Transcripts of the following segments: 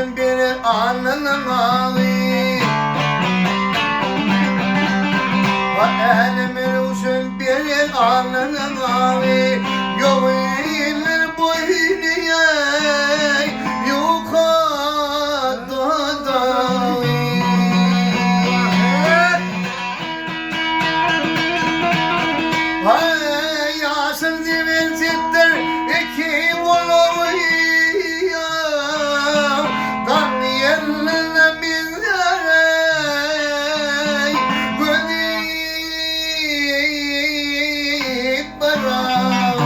uşun bir anının ağlayı. Elimin uşun bir anının ağlayı. Yok iyilir boynuya yukarıda dağı. Yaşın zivil zittir iki kolu ya. Kan yerine bizlere gönül bırak.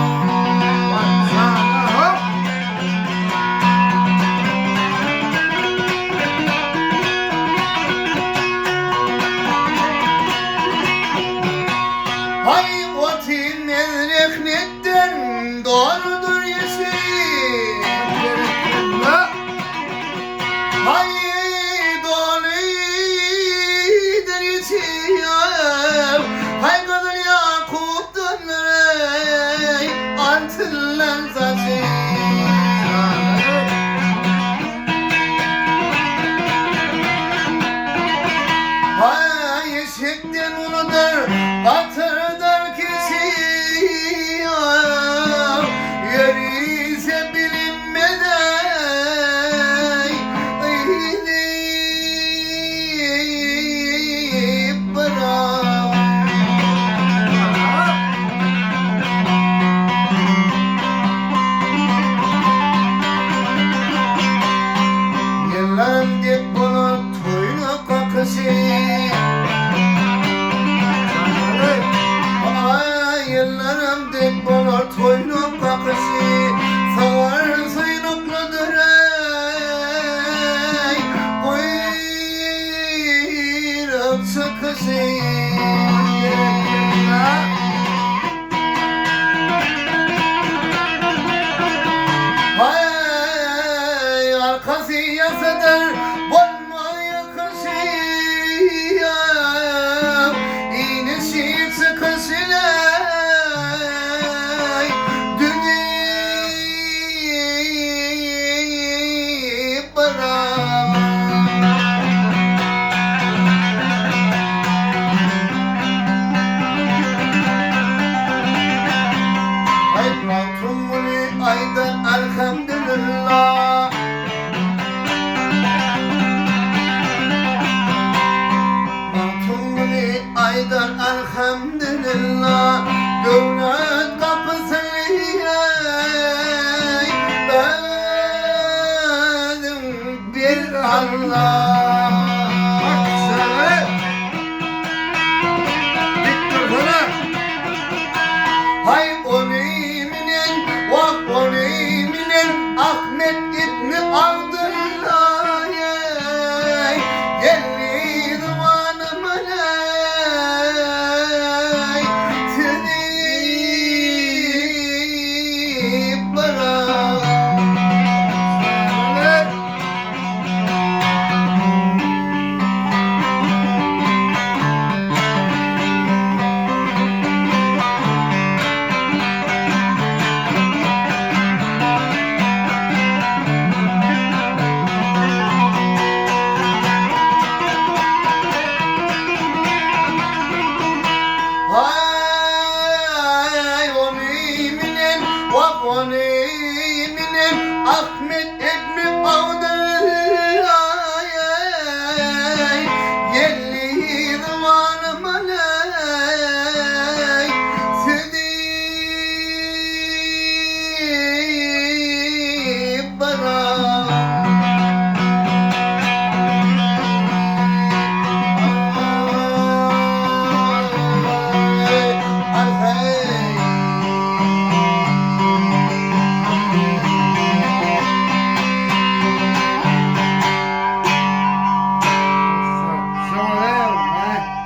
Hay o tinin rehnetten doğrudur yeşil. Hay doğrudur yeşil. Hay kadar yakuttan antıllan saçı. Hay eşekten uludur batırdır kişi. Yeri ise bilinmeden eğilip bırak. Yıllarım dip bunu toyunu kakışı. Yıllarım dip bunu toyunu kakışı. Sağır sıynukludur ey kuyruk çıkışı. Hay arkası yasadır bomba yakışı. İğnesi çıkışı dünü bırak. Ay matrumuni aydan elhamdülillah. Matrumuni aydan elhamdülillah. Devlet kapısı benim bir Allah.